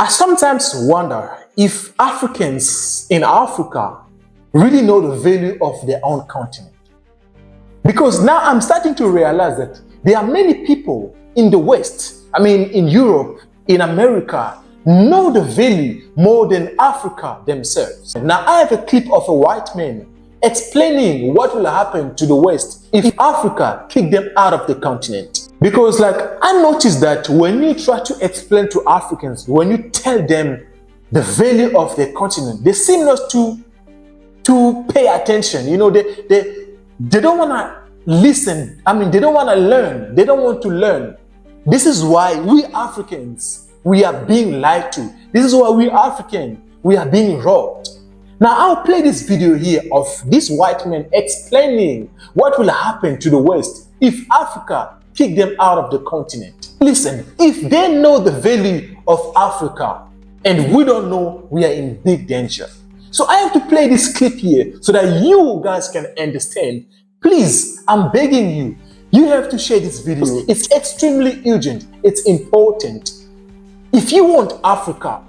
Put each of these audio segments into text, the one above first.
I sometimes wonder if Africans in Africa really know the value of their own continent. Because now I'm starting to realize that there are many people in the West, in Europe, in America, know the value more than Africa themselves. Now I have a clip of a white man explaining what will happen to the West if Africa kick them out of the continent. Because I noticed that when you try to explain to Africans, when you tell them the value of their continent, they seem not to pay attention. They don't want to listen. They don't want to learn. They don't want to learn. This is why we Africans, we are being lied to. This is why we Africans, we are being robbed. Now I'll play this video here of this white man explaining what will happen to the West if Africa kick them out of the continent. Listen, if they know the value of Africa and we don't know, we are in big danger. So I have to play this clip here so that you guys can understand. Please, I'm begging you, you have to share this video. It's extremely urgent. It's important. If you want Africa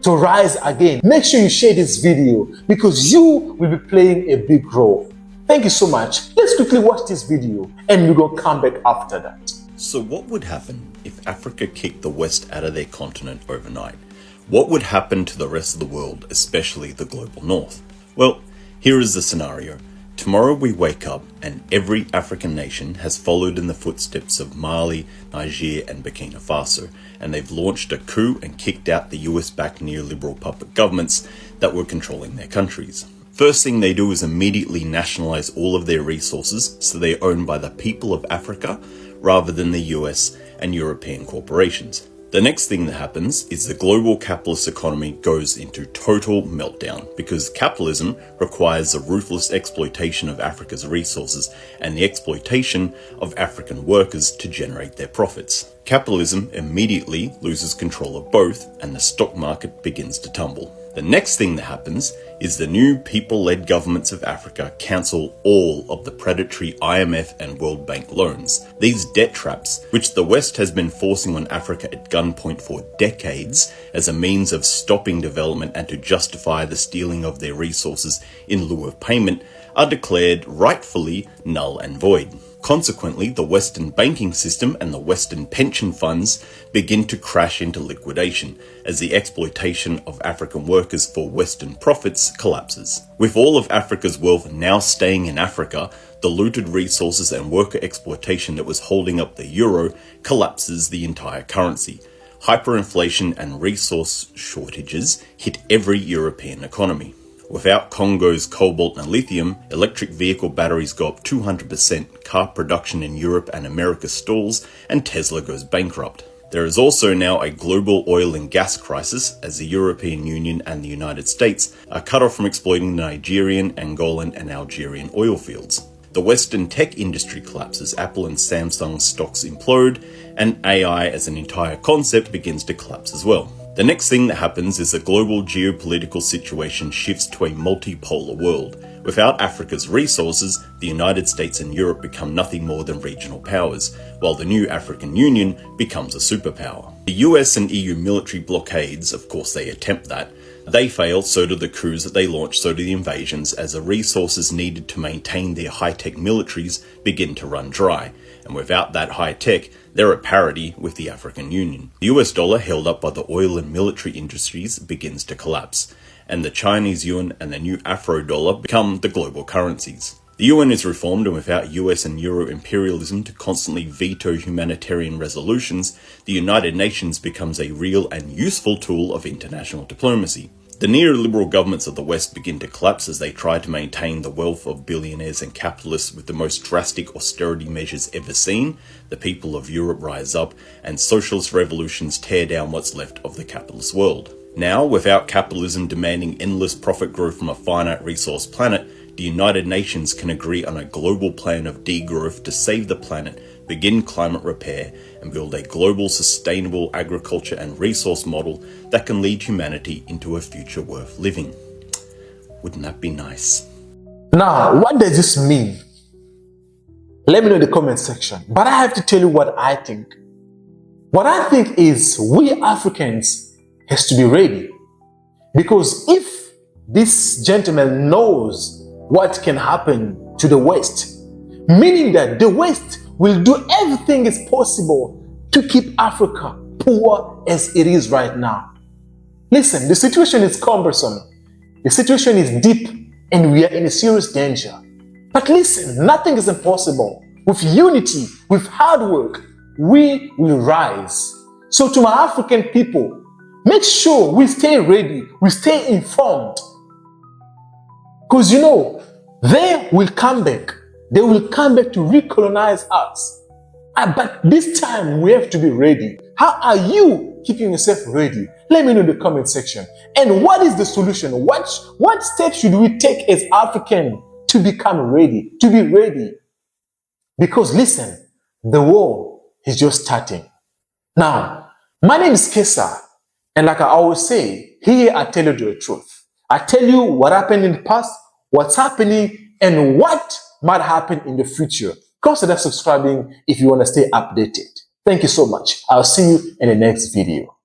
to rise again, make sure you share this video because you will be playing a big role. Thank you so much. Let's quickly watch this video and we're going to come back after that. So what would happen if Africa kicked the West out of their continent overnight? What would happen to the rest of the world, especially the global north? Well, here is the scenario. Tomorrow we wake up and every African nation has followed in the footsteps of Mali, Niger and Burkina Faso, and they've launched a coup and kicked out the US-backed neoliberal puppet governments that were controlling their countries. First thing they do is immediately nationalize all of their resources so they're owned by the people of Africa rather than the US and European corporations. The next thing that happens is the global capitalist economy goes into total meltdown because capitalism requires the ruthless exploitation of Africa's resources and the exploitation of African workers to generate their profits. Capitalism immediately loses control of both and the stock market begins to tumble. The next thing that happens is the new people-led governments of Africa cancel all of the predatory IMF and World Bank loans. These debt traps, which the West has been forcing on Africa at gunpoint for decades as a means of stopping development and to justify the stealing of their resources in lieu of payment, are declared rightfully null and void. Consequently, the Western banking system and the Western pension funds begin to crash into liquidation as the exploitation of African workers for Western profits collapses. With all of Africa's wealth now staying in Africa, the looted resources and worker exploitation that was holding up the euro collapses the entire currency. Hyperinflation and resource shortages hit every European economy. Without Congo's cobalt and lithium, electric vehicle batteries go up 200%, car production in Europe and America stalls, and Tesla goes bankrupt. There is also now a global oil and gas crisis as the European Union and the United States are cut off from exploiting the Nigerian, Angolan, and Algerian oil fields. The Western tech industry collapses, Apple and Samsung stocks implode, and AI as an entire concept begins to collapse as well. The next thing that happens is the global geopolitical situation shifts to a multipolar world. Without Africa's resources, the United States and Europe become nothing more than regional powers, while the new African Union becomes a superpower. The US and EU military blockades, of course they attempt that, they fail, so do the coups that they launch, so do the invasions, as the resources needed to maintain their high-tech militaries begin to run dry. And without that high-tech, they're at parity with the African Union. The US dollar, held up by the oil and military industries, begins to collapse, and the Chinese yuan and the new Afro dollar become the global currencies. The UN is reformed, and without US and Euro imperialism to constantly veto humanitarian resolutions, the United Nations becomes a real and useful tool of international diplomacy. The neoliberal governments of the West begin to collapse as they try to maintain the wealth of billionaires and capitalists with the most drastic austerity measures ever seen. The people of Europe rise up, and socialist revolutions tear down what's left of the capitalist world. Now, without capitalism demanding endless profit growth from a finite resource planet, the United Nations can agree on a global plan of degrowth to save the planet, begin climate repair, and build a global sustainable agriculture and resource model that can lead humanity into a future worth living. Wouldn't that be nice? Now, what does this mean? Let me know in the comment section. But I have to tell you what I think. What I think is we Africans has to be ready. Because if this gentleman knows what can happen to the West, meaning that the West will do everything is possible to keep Africa poor as it is right now. Listen, the situation is cumbersome. The situation is deep and we are in a serious danger. But listen, nothing is impossible. With unity, with hard work, we will rise. So to my African people, make sure we stay ready, we stay informed. Because you know, they will come back. They will come back to recolonize us. But this time we have to be ready. How are you keeping yourself ready? Let me know in the comment section. And what is the solution? What steps should we take as African to become ready, to be ready? Because listen, the war is just starting. Now, my name is Kessa, and like I always say, here I tell you the truth. I tell you what happened in the past, what's happening, and what might happen in the future. Consider subscribing if you want to stay updated. Thank you so much. I'll see you in the next video.